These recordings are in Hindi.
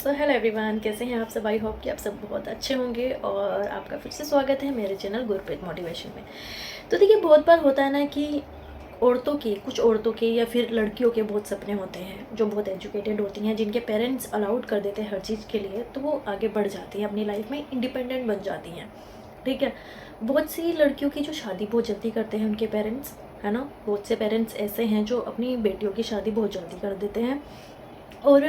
सो हेलो एवरीवन, कैसे हैं आप सब। आई होप कि आप सब बहुत अच्छे होंगे और आपका फिर से स्वागत है मेरे चैनल गुरप्रीत मोटिवेशन में। तो देखिए, बहुत बार होता है ना कि कुछ औरतों के या फिर लड़कियों के बहुत सपने होते हैं जो बहुत एजुकेटेड होती हैं, जिनके पेरेंट्स अलाउड कर देते हैं हर चीज़ के लिए, तो वो आगे बढ़ जाती हैं, अपनी लाइफ में इंडिपेंडेंट बन जाती हैं। ठीक है। बहुत सी लड़कियों की जो शादी बहुत जल्दी करते हैं उनके पेरेंट्स, है ना। बहुत से पेरेंट्स ऐसे हैं जो अपनी बेटियों की शादी बहुत जल्दी कर देते हैं। और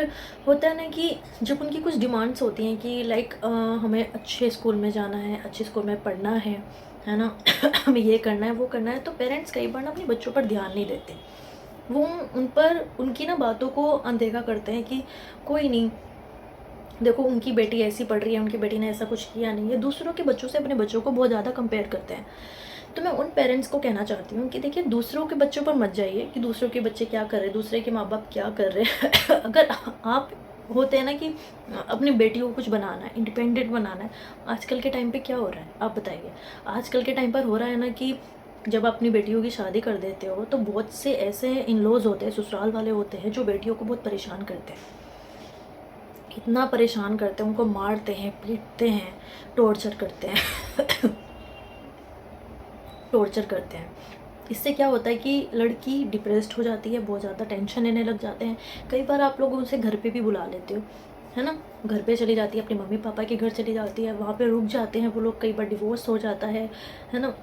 होता है ना कि जब उनकी कुछ डिमांड्स होती हैं कि लाइक हमें अच्छे स्कूल में जाना है, अच्छे स्कूल में पढ़ना है ना। हमें ये करना है, वो करना है, तो पेरेंट्स कई बार ना अपने बच्चों पर ध्यान नहीं देते। वो उन पर उनकी ना बातों को अनदेखा करते हैं कि कोई नहीं, देखो उनकी बेटी ऐसी पढ़ रही है, उनकी बेटी ने ऐसा कुछ किया नहीं है। दूसरों के बच्चों से अपने बच्चों को बहुत ज़्यादा कंपेयर करते हैं। तो मैं उन पेरेंट्स को कहना चाहती हूँ कि देखिए, दूसरों के बच्चों पर मत जाइए कि दूसरों के बच्चे क्या कर रहे हैं, दूसरे के माँ बाप क्या कर रहे हैं। अगर आप होते हैं ना कि अपनी बेटियों को कुछ बनाना है, इंडिपेंडेंट बनाना है। आजकल के टाइम पे क्या हो रहा है आप बताइए। आजकल के टाइम पर हो रहा है ना कि जब अपनी बेटियों की शादी कर देते हो तो बहुत से ऐसे इन लॉज होते हैं, ससुराल वाले होते हैं, जो बेटियों को बहुत परेशान करते हैं। इतना परेशान करते हैं, उनको मारते हैं, पीटते हैं, टॉर्चर करते हैं। टॉर्चर करते हैं। इससे क्या होता है कि लड़की डिप्रेस्ड हो जाती है, बहुत ज़्यादा टेंशन लेने लग जाते हैं। कई बार आप लोग उनसे घर पे भी बुला लेते हो, है ना। घर पे चली जाती है, अपने मम्मी पापा के घर चली जाती है, वहाँ पे रुक जाते हैं वो लोग। कई बार डिवोर्स हो जाता है ना।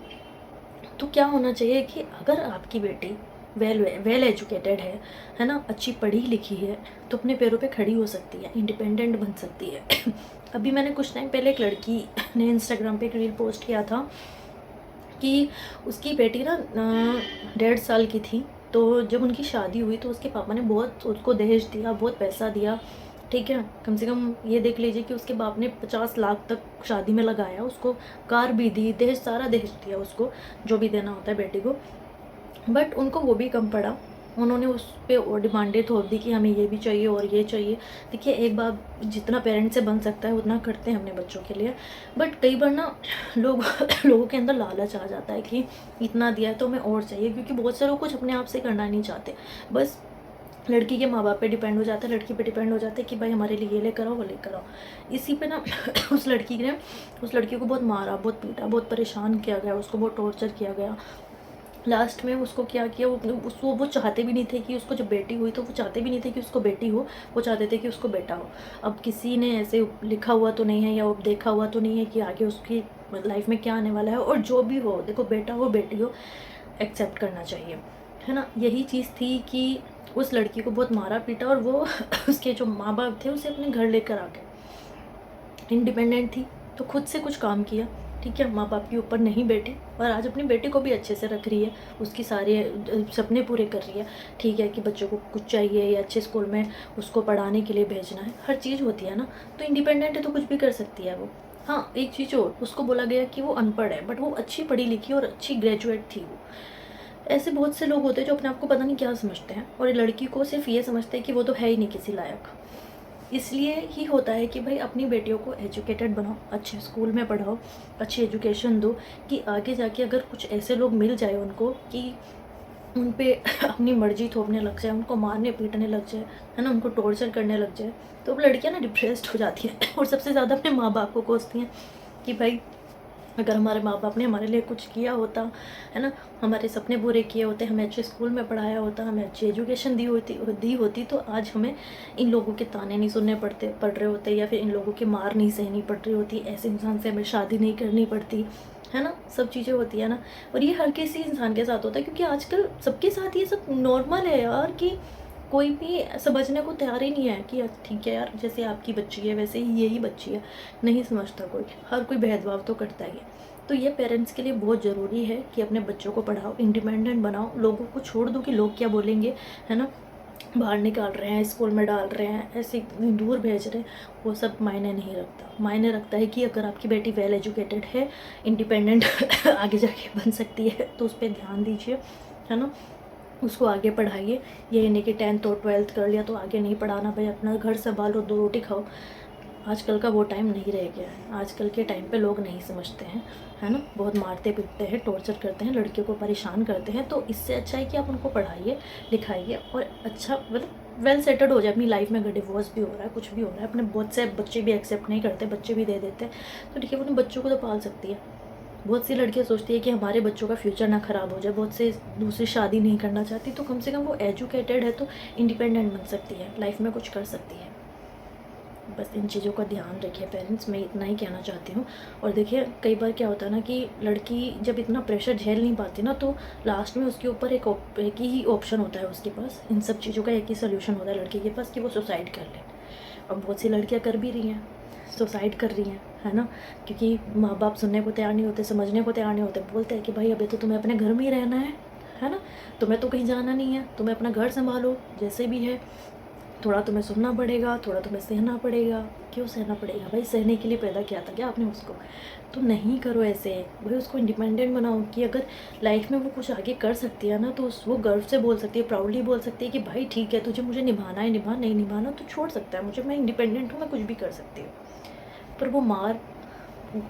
तो क्या होना चाहिए कि अगर आपकी बेटी वेल एजुकेटेड है ना, अच्छी पढ़ी लिखी है, तो अपने पैरों पे खड़ी हो सकती है, इंडिपेंडेंट बन सकती है। अभी मैंने कुछ टाइम पहले एक लड़की ने इंस्टाग्राम पे एक रील पोस्ट किया था कि उसकी बेटी ना 1.5 साल की थी। तो जब उनकी शादी हुई तो उसके पापा ने बहुत उसको दहेज दिया, बहुत पैसा दिया। ठीक है, कम से कम ये देख लीजिए कि उसके बाप ने 50 लाख तक शादी में लगाया, उसको कार भी दी, दहेज सारा दहेज दिया उसको, जो भी देना होता है बेटी को। बट उनको वो भी कम पड़ा। उन्होंने उस पर और डिमांडें थोप दी कि हमें ये भी चाहिए और ये चाहिए। देखिए, एक बाप जितना पेरेंट्स से बन सकता है उतना करते हैं अपने बच्चों के लिए। बट कई बार ना लोग लोगों के अंदर लालच आ जाता है कि इतना दिया है तो हमें और चाहिए, क्योंकि बहुत से लोग कुछ अपने आप से करना नहीं चाहते, बस लड़की के माँ बाप पे डिपेंड हो जाता है, लड़की पे डिपेंड हो जाता है कि भाई हमारे लिए ये लेकर आओ, वो लेकर आओ। इसी पे ना उस लड़की को बहुत मारा, बहुत पीटा, बहुत परेशान किया गया, उसको बहुत टॉर्चर किया गया। लास्ट में उसको क्या किया, वो चाहते भी नहीं थे कि उसको, जब बेटी हुई तो वो चाहते भी नहीं थे कि उसको बेटी हो, वो चाहते थे कि उसको बेटा हो। अब किसी ने ऐसे लिखा हुआ तो नहीं है या देखा हुआ तो नहीं है कि आगे उसकी लाइफ में क्या आने वाला है। और जो भी हो, देखो बेटा हो बेटी हो, एक्सेप्ट करना चाहिए, है ना। यही चीज़ थी कि उस लड़की को बहुत मारा पीटा और वो उसके जो माँ बाप थे उसे अपने घर लेकर आ गए। इंडिपेंडेंट थी तो खुद से कुछ काम किया, ठीक है, माँ बाप के ऊपर नहीं बैठी, और आज अपनी बेटी को भी अच्छे से रख रही है, उसकी सारे सपने पूरे कर रही है। ठीक है कि बच्चों को कुछ चाहिए या अच्छे स्कूल में उसको पढ़ाने के लिए भेजना है, हर चीज़ होती है ना। तो इंडिपेंडेंट है तो कुछ भी कर सकती है वो। हाँ, एक चीज़ और, उसको बोला गया कि वो अनपढ़ है, बट वो अच्छी पढ़ी लिखी और अच्छी ग्रेजुएट थी वो। ऐसे बहुत से लोग होते हैं जो अपने आप को पता नहीं क्या समझते हैं, और लड़की को सिर्फ ये समझते हैं कि वो तो है ही नहीं किसी लायक। इसलिए ही होता है कि भाई अपनी बेटियों को एजुकेटेड बनाओ, अच्छे स्कूल में पढ़ाओ, अच्छी एजुकेशन दो, कि आगे जाके अगर कुछ ऐसे लोग मिल जाए उनको कि उन पे अपनी मर्जी थोपने लग जाए, उनको मारने पीटने लग जाए, है ना, उनको टॉर्चर करने लग जाए, तो अब लड़कियां ना डिप्रेस्ड हो जाती हैं और सबसे ज़्यादा अपने माँ बाप को कोसती हैं कि भाई अगर हमारे माँ बाप ने हमारे लिए कुछ किया होता, है ना, हमारे सपने पूरे किए होते, हमें अच्छे स्कूल में पढ़ाया होता, हमें अच्छी एजुकेशन दी होती तो आज हमें इन लोगों के ताने नहीं सुनने पड़ रहे होते, या फिर इन लोगों की मार नहीं सहनी पड़ रही होती, ऐसे इंसान से हमें शादी नहीं करनी पड़ती, है ना। सब चीज़ें होती है ना। और ये हर किसी इंसान के साथ होता है, क्योंकि आजकल सबके साथ ये सब नॉर्मल है यार, कि कोई भी समझने को तैयार ही नहीं है कि ठीक है यार, जैसे आपकी बच्ची है वैसे ही यही बच्ची है। नहीं समझता कोई, हर कोई भेदभाव तो करता ही है। तो ये पेरेंट्स के लिए बहुत ज़रूरी है कि अपने बच्चों को पढ़ाओ, इंडिपेंडेंट बनाओ, लोगों को छोड़ दो कि लोग क्या बोलेंगे, है ना। बाहर निकाल रहे हैं, स्कूल में डाल रहे हैं, ऐसे दूर भेज रहे हैं, वो सब मायने नहीं रखता। मायने रखता है कि अगर आपकी बेटी वेल एजुकेटेड है, इंडिपेंडेंट आगे जाके बन सकती है, तो उस पर ध्यान दीजिए, है ना। उसको आगे पढ़ाइए। ये नहीं कि 10th और 12th कर लिया तो आगे नहीं पढ़ाना, भाई अपना घर संभालो, 2 रोटी खाओ। आजकल का वो टाइम नहीं रह गया है। आजकल के टाइम पे लोग नहीं समझते हैं, है ना, बहुत मारते पीटते हैं, टॉर्चर करते हैं, लड़कियों को परेशान करते हैं। तो इससे अच्छा है कि आप उनको पढ़ाइए लिखाइए और अच्छा, मतलब वेल सेटल्ड हो जाए अपनी लाइफ में। अगर डिवोर्स भी हो रहा है, कुछ भी हो रहा है, अपने बहुत से बच्चे भी एक्सेप्ट नहीं करते, बच्चे भी दे देते हैं, तो ठीक है, वो अपने बच्चों को तो पाल सकती है। बहुत सी लड़कियां सोचती है कि हमारे बच्चों का फ्यूचर ना ख़राब हो जाए, बहुत से दूसरी शादी नहीं करना चाहती, तो कम से कम वो एजुकेटेड है तो इंडिपेंडेंट बन सकती है, लाइफ में कुछ कर सकती है। बस इन चीज़ों का ध्यान रखिए पेरेंट्स, मैं इतना ही कहना चाहती हूँ। और देखिए कई बार क्या होता है ना कि लड़की जब इतना प्रेशर झेल नहीं पाती ना, तो लास्ट में उसके ऊपर एक ही ऑप्शन होता है उसके पास, इन सब चीज़ों का एक ही सोल्यूशन होता है लड़की के पास, कि वो सुसाइड कर ले। और बहुत सी लड़कियाँ कर भी रही हैं, सुसाइड कर रही हैं, है ना, क्योंकि माँ बाप सुनने को तैयार नहीं होते, समझने को तैयार नहीं होते, बोलते हैं कि भाई अभी तो तुम्हें अपने घर में ही रहना है ना, तुम्हें तो कहीं जाना नहीं है, तुम्हें अपना घर संभालो जैसे भी है, थोड़ा तुम्हें सुनना पड़ेगा, थोड़ा तुम्हें सहना पड़ेगा। क्यों सहना पड़ेगा भाई? सहने के लिए पैदा किया था क्या आपने उसको? तो नहीं करो ऐसे भाई, उसको इंडिपेंडेंट बनाओ कि अगर लाइफ में वो कुछ आगे कर सकती है ना, तो वो गर्व से बोल सकती है, प्राउडली बोल सकती है कि भाई ठीक है, तुझे मुझे निभाना है निभा, नहीं निभाना तो छोड़ सकता है मुझे, मैं इंडिपेंडेंट हूँ, मैं कुछ भी कर सकती हूँ। पर वो मार,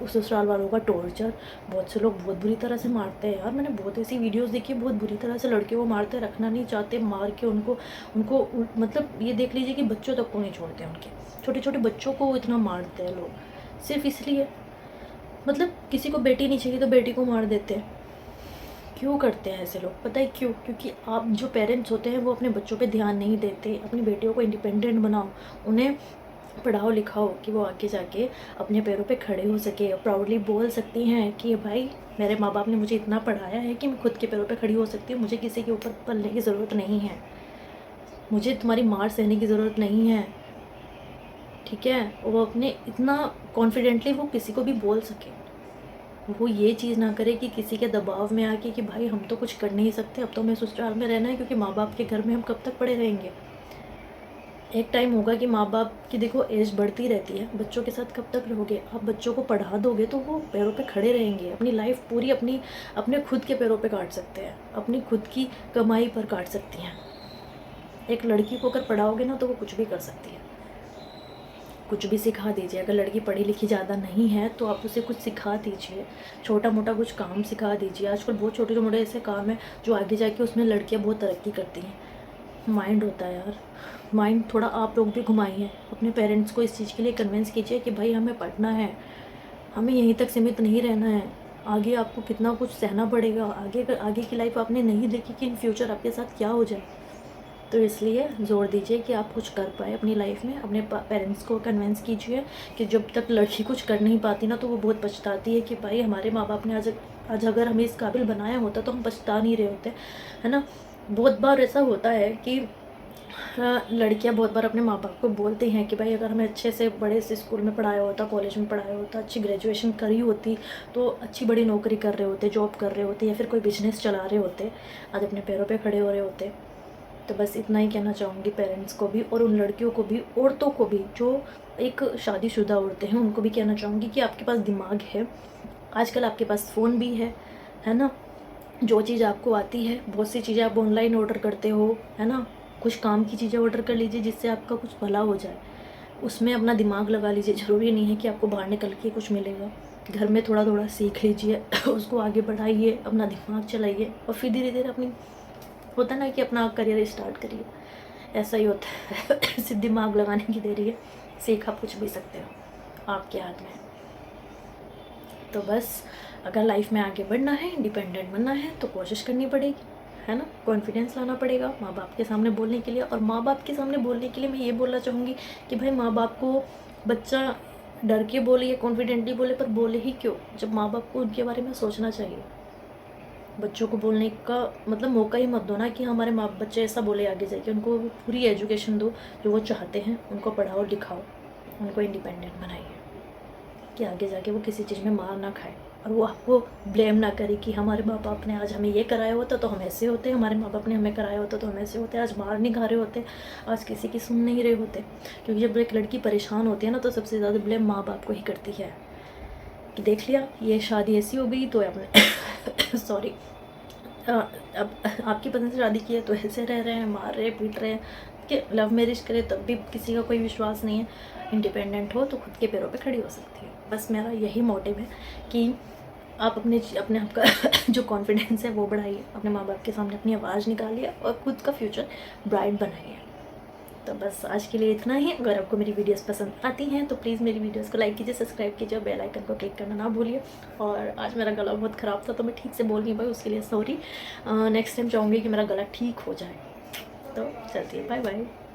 ससुराल वालों का टॉर्चर, बहुत से लोग बहुत बुरी तरह से मारते हैं यार, मैंने बहुत ऐसी वीडियोस देखी है, बहुत बुरी तरह से लड़के वो मारते, रखना नहीं चाहते, मार के उनको उनको मतलब ये देख लीजिए कि बच्चों तक को नहीं छोड़ते, उनके छोटे छोटे बच्चों को इतना मारते हैं लोग, सिर्फ इसलिए, मतलब किसी को बेटी नहीं चाहिए तो बेटी को मार देते हैं। क्यों करते हैं ऐसे लोग? पता है क्यों? क्योंकि आप जो पेरेंट्स होते हैं वो अपने बच्चों पे ध्यान नहीं देते। अपनी बेटियों को इंडिपेंडेंट बनाओ, उन्हें पढ़ाओ लिखाओ कि वो आगे जाके अपने पैरों पे खड़े हो सके, प्राउडली बोल सकती हैं कि भाई मेरे माँ बाप ने मुझे इतना पढ़ाया है कि मैं खुद के पैरों पे खड़ी हो सकती हूँ, मुझे किसी के ऊपर पलने की ज़रूरत नहीं है, मुझे तुम्हारी मार सहने की ज़रूरत नहीं है, ठीक है। वो अपने इतना कॉन्फिडेंटली वो किसी को भी बोल सके, वो ये चीज़ ना करे कि किसी के दबाव में आके कि भाई हम तो कुछ कर नहीं सकते, अब तो हमें ससुराल में रहना है, क्योंकि माँ बाप के घर में हम कब तक पड़े रहेंगे। एक टाइम होगा कि माँ बाप की देखो एज बढ़ती रहती है, बच्चों के साथ कब तक रहोगे? आप बच्चों को पढ़ा दोगे तो वो पैरों पे खड़े रहेंगे, अपनी लाइफ पूरी अपने खुद के पैरों पे काट सकते हैं, अपनी खुद की कमाई पर काट सकती हैं। एक लड़की को अगर पढ़ाओगे ना तो वो कुछ भी कर सकती है, कुछ भी सिखा दीजिए। अगर लड़की पढ़ी लिखी ज़्यादा नहीं है तो आप उसे कुछ सिखा दीजिए, छोटा मोटा कुछ काम सिखा दीजिए। आजकल बहुत छोटे मोटे ऐसे काम हैं जो आगे जाके उसमें लड़कियाँ बहुत तरक्की करती हैं। माइंड होता है यार, माइंड थोड़ा आप लोग भी घुमाइए, अपने पेरेंट्स को इस चीज़ के लिए कन्विंस कीजिए कि भाई हमें पढ़ना है, हमें यहीं तक सीमित नहीं रहना है, आगे आपको कितना कुछ सहना पड़ेगा, आगे की लाइफ आपने नहीं देखी कि इन फ्यूचर आपके साथ क्या हो जाए। तो इसलिए ज़ोर दीजिए कि आप कुछ कर पाए अपनी लाइफ में, अपने पेरेंट्स को कन्विंस कीजिए कि जब तक लड़की कुछ कर नहीं पाती ना तो वो बहुत पछताती है कि भाई हमारे माँ बाप ने आज अगर हमें इस काबिल बनाया होता तो हम पछता नहीं रहे होते, है ना। बहुत बार ऐसा होता है कि लड़कियां बहुत बार अपने माँ बाप को बोलती हैं कि भाई अगर हमें अच्छे से बड़े से स्कूल में पढ़ाया होता, कॉलेज में पढ़ाया होता, अच्छी ग्रेजुएशन करी होती तो अच्छी बड़ी नौकरी कर रहे होते, जॉब कर रहे होते, या फिर कोई बिजनेस चला रहे होते, आज अपने पैरों पे खड़े हो रहे होते। तो बस इतना ही कहना चाहूँगी पेरेंट्स को भी, और उन लड़कियों को भी, औरतों को भी जो एक शादीशुदा औरतें हैं, उनको भी कहना चाहूँगी कि आपके पास दिमाग है, आजकल आपके पास फ़ोन भी है ना, जो चीज़ आपको आती है, बहुत सी चीज़ें आप ऑनलाइन ऑर्डर करते हो, है ना, कुछ काम की चीज़ें ऑर्डर कर लीजिए जिससे आपका कुछ भला हो जाए, उसमें अपना दिमाग लगा लीजिए। ज़रूरी नहीं है कि आपको बाहर निकल के कुछ मिलेगा, घर में थोड़ा थोड़ा सीख लीजिए उसको आगे बढ़ाइए, अपना दिमाग चलाइए, और फिर धीरे धीरे अपनी, होता ना कि अपना करियर स्टार्ट करिए, ऐसा ही होता है सिर्फ दिमाग लगाने की देरी है, सीख आप कुछ भी सकते हो, आपके हाथ में है। तो बस अगर लाइफ में आगे बढ़ना है, इंडिपेंडेंट बनना है तो कोशिश करनी पड़ेगी, है ना, कॉन्फिडेंस लाना पड़ेगा माँ बाप के सामने बोलने के लिए। और माँ बाप के सामने बोलने के लिए मैं ये बोलना चाहूँगी कि भाई माँ बाप को बच्चा डर के बोले या कॉन्फिडेंटली बोले, पर बोले ही क्यों, जब माँ बाप को उनके बारे में सोचना चाहिए। बच्चों को बोलने का मतलब मौका ही मत दो ना कि हमारे माँ बच्चे ऐसा बोले आगे जाके, उनको पूरी एजुकेशन दो जो वो चाहते हैं, उनको पढ़ाओ लिखाओ, उनको इंडिपेंडेंट बनाइए कि आगे जाके वो किसी चीज़ में मार ना खाए, और वो आपको ब्लेम ना करे कि हमारे माँ बाप ने आज हमें ये कराया होता तो हम ऐसे होते, हमारे माँ बाप ने हमें कराया होता तो हम ऐसे होते, आज मार नहीं खा रहे होते, आज किसी की सुन नहीं रहे होते। क्योंकि जब एक लड़की परेशान होती है ना तो सबसे ज़्यादा ब्लेम माँ बाप को ही करती है कि देख लिया ये शादी ऐसी हो गई तो आपने सॉरी अब आपकी पसंद से शादी की है तो ऐसे रह रहे हैं, मार रहे पीट रहे हैं, कि लव मैरिज करे तब भी किसी का कोई विश्वास नहीं है, इंडिपेंडेंट हो तो खुद के पैरों पे खड़ी हो सकती है। बस मेरा यही मोटिव है कि आप अपने आप का जो कॉन्फिडेंस है वो बढ़ाइए, अपने माँ बाप के सामने अपनी आवाज़ निकालिए और खुद का फ्यूचर ब्राइट बनाइए। तो बस आज के लिए इतना ही। अगर आपको मेरी वीडियोस पसंद आती हैं तो प्लीज़ मेरी वीडियोस को लाइक कीजिए, सब्सक्राइब कीजिए, बेल आइकन को क्लिक करना ना भूलिए। और आज मेरा गला बहुत ख़राब था तो मैं ठीक से बोल नहीं पाई, उसके लिए सॉरी। नेक्स्ट टाइम चाहूँगी कि मेरा गला ठीक हो जाए। तो चलती है, बाय बाय।